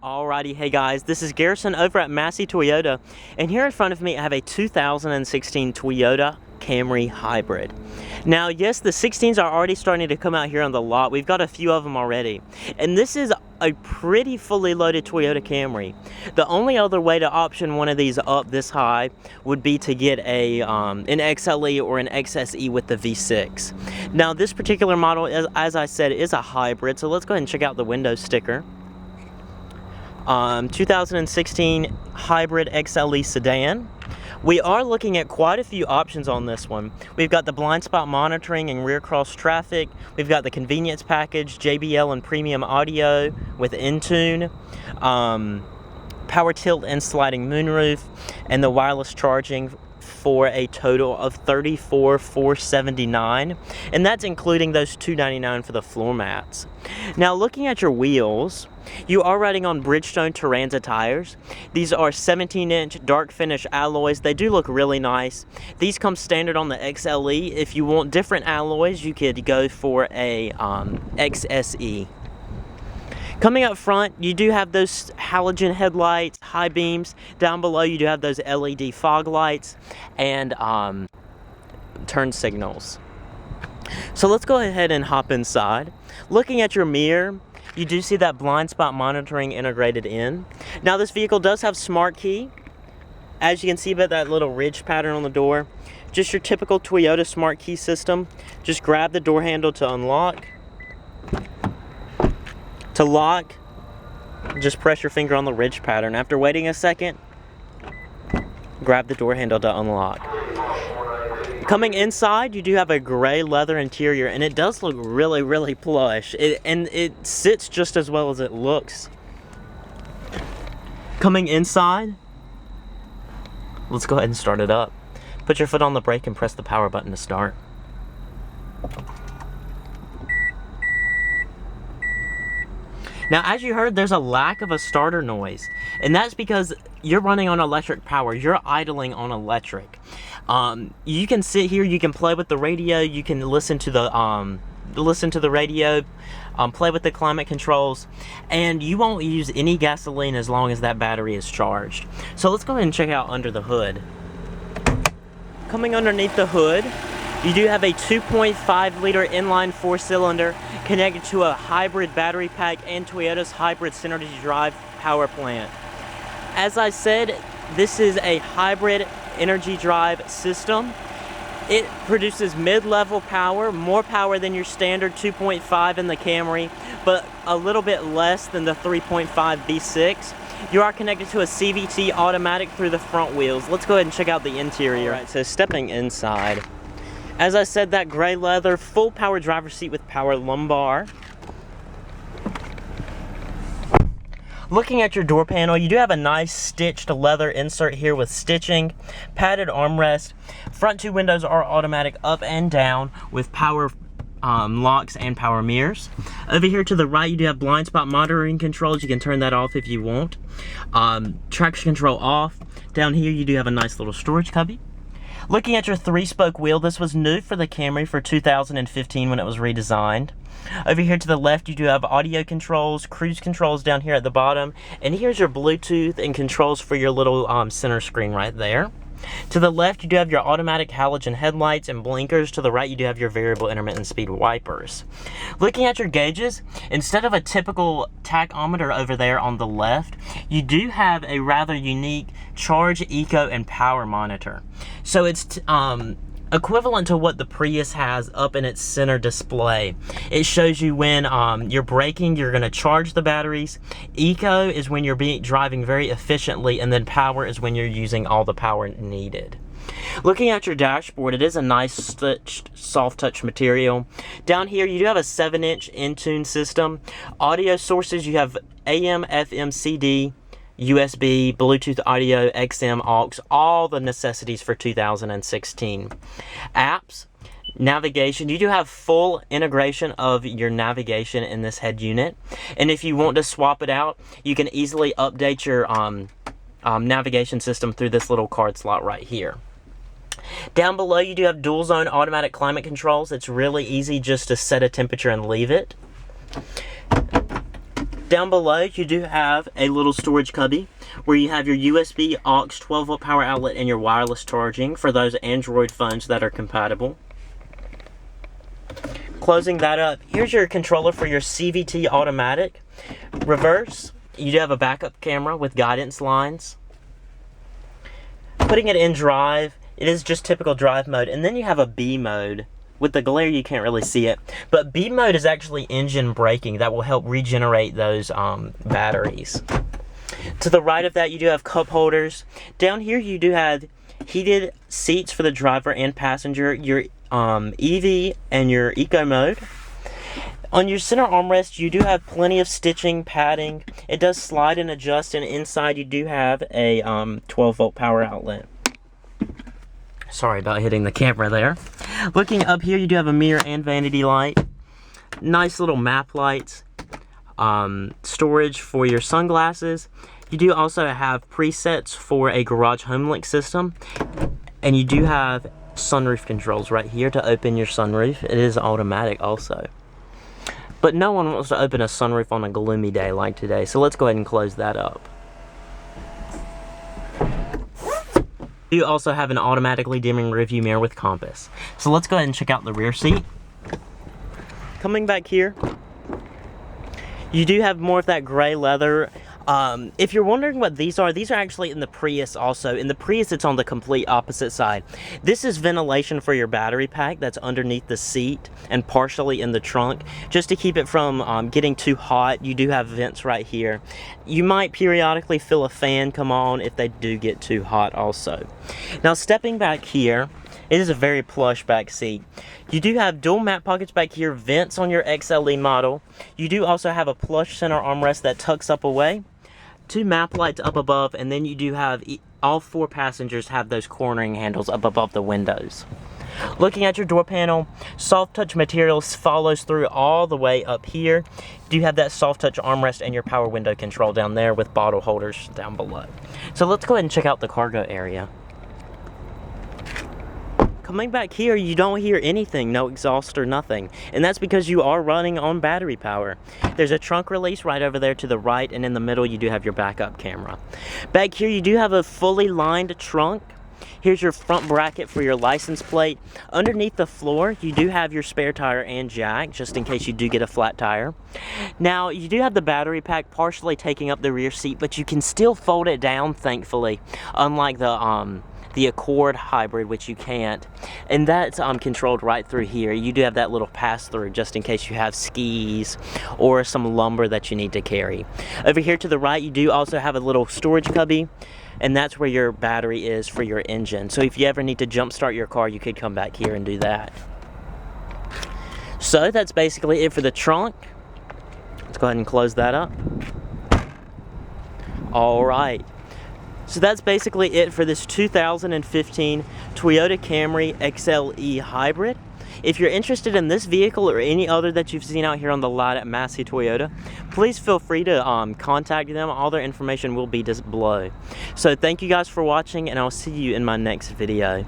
Alrighty, hey guys, this is Garrison over at Massey Toyota, and here in front of me I have a 2016 Toyota Camry Hybrid. Now, yes, the 16s are already starting to come out here on the lot. We've got a few of them already, and this is a pretty fully loaded Toyota Camry. The only other way to option one of these up this high would be to get an XLE or an XSE with the V6. Now, this particular model, as I said, is a hybrid, so let's go ahead and check out the window sticker. 2016 hybrid XLE sedan. We are looking at quite a few options on this one. We've got the blind spot monitoring and rear cross traffic. We've got the convenience package, JBL and premium audio with Intune, power tilt and sliding moonroof, and the wireless charging for a total of $34,479, and that's including those $299 for the floor mats. Now, looking at your wheels, you are riding on Bridgestone Turanza tires. These are 17-inch dark finish alloys. They do look really nice. These come standard on the XLE. If you want different alloys, you could go for a XSE. Coming up front, you do have those halogen headlights, high beams. Down below, you do have those LED fog lights and turn signals. So let's go ahead and hop inside. Looking at your mirror, you do see that blind spot monitoring integrated in. Now, this vehicle does have smart key. As you can see by that little ridge pattern on the door, just your typical Toyota smart key system. Just grab the door handle to unlock. To lock, just press your finger on the ridge pattern. After waiting a second, grab the door handle to unlock. Coming inside, you do have a gray leather interior, and it does look really, really plush. And it sits just as well as it looks. Coming inside, let's go ahead and start it up. Put your foot on the brake and press the power button to start. Now, as you heard, there's a lack of a starter noise, and that's because you're running on electric power. You're idling on electric. You can sit here, you can play with the radio, you can listen to the radio, play with the climate controls, and you won't use any gasoline as long as that battery is charged. So let's go ahead and check out under the hood. Coming underneath the hood, you do have a 2.5-liter inline 4-cylinder connected to a hybrid battery pack and Toyota's hybrid Synergy drive power plant. As I said, this is a hybrid energy drive system. It produces mid-level power, more power than your standard 2.5 in the Camry, but a little bit less than the 3.5 V6. You are connected to a CVT automatic through the front wheels. Let's go ahead and check out the interior. All right, so stepping inside. As I said, that gray leather, full power driver's seat with power lumbar. Looking at your door panel, you do have a nice stitched leather insert here with stitching, padded armrest. Front two windows are automatic up and down with power locks and power mirrors. Over here to the right, you do have blind spot monitoring controls. You can turn that off if you want. Traction control off. Down here, you do have a nice little storage cubby. Looking at your 3-spoke wheel, this was new for the Camry for 2015 when it was redesigned. Over here to the left, you do have audio controls, cruise controls down here at the bottom, and here's your Bluetooth and controls for your little center screen right there. To the left, you do have your automatic halogen headlights and blinkers. To the right, you do have your variable intermittent speed wipers. Looking at your gauges, instead of a typical tachometer over there on the left, you do have a rather unique charge, eco, and power monitor. So it's equivalent to what the Prius has up in its center display. It shows you when you're braking, you're going to charge the batteries. Eco is when you're driving very efficiently, and then power is when you're using all the power needed. Looking at your dashboard, it is a nice stitched soft touch material. Down here, you do have a 7-inch Intune system. Audio sources, you have AM, FM, CD, USB, Bluetooth audio, XM, aux, all the necessities for 2016. Apps, navigation, you do have full integration of your navigation in this head unit. And if you want to swap it out, you can easily update your navigation system through this little card slot right here. Down below, you do have dual zone automatic climate controls. It's really easy just to set a temperature and leave it. Down below, you do have a little storage cubby where you have your USB aux 12-volt power outlet and your wireless charging for those Android phones that are compatible. Closing that up, here's your controller for your CVT automatic. Reverse, you do have a backup camera with guidance lines. Putting it in drive, it is just typical drive mode, and then you have a B mode. With the glare, you can't really see it, but B mode is actually engine braking. That will help regenerate those batteries. To the right of that, you do have cup holders. Down here, you do have heated seats for the driver and passenger, your EV and your eco mode. On your center armrest, you do have plenty of stitching, padding. It does slide and adjust, and inside you do have a 12-volt power outlet. Sorry about hitting the camera there. Looking up here, you do have a mirror and vanity light. Nice little map lights. Storage for your sunglasses. You do also have presets for a garage home link system. And you do have sunroof controls right here to open your sunroof. It is automatic also. But no one wants to open a sunroof on a gloomy day like today, so let's go ahead and close that up. You also have an automatically dimming rearview mirror with compass. So let's go ahead and check out the rear seat. Coming back here, you do have more of that gray leather. If you're wondering what these are actually in the Prius also. In the Prius, it's on the complete opposite side. This is ventilation for your battery pack that's underneath the seat and partially in the trunk. Just to keep it from getting too hot, you do have vents right here. You might periodically feel a fan come on if they do get too hot also. Now stepping back here, it is a very plush back seat. You do have dual mat pockets back here, vents on your XLE model. You do also have a plush center armrest that tucks up away. 2 map lights up above, and then you do have all 4 passengers have those cornering handles up above the windows. Looking at your door panel, soft touch materials follows through all the way up here. You do have that soft touch armrest and your power window control down there with bottle holders down below. So let's go ahead and check out the cargo area. Coming back here, you don't hear anything, no exhaust or nothing, and that's because you are running on battery power. There's a trunk release right over there to the right, and in the middle you do have your backup camera. Back here you do have a fully lined trunk. Here's your front bracket for your license plate. Underneath the floor, you do have your spare tire and jack, just in case you do get a flat tire. Now, you do have the battery pack partially taking up the rear seat, but you can still fold it down, thankfully, unlike the Accord hybrid, which you can't, and that's controlled right through here. You do have that little pass-through just in case you have skis or some lumber that you need to carry. Over here to the right, you do also have a little storage cubby, and that's where your battery is for your engine. So if you ever need to jump start your car, you could come back here and do that. So that's basically it for the trunk. Let's go ahead and close that up. All right. So that's basically it for this 2015 Toyota Camry XLE Hybrid. If you're interested in this vehicle or any other that you've seen out here on the lot at Massey Toyota, please feel free to contact them. All their information will be just below. So thank you guys for watching, and I'll see you in my next video.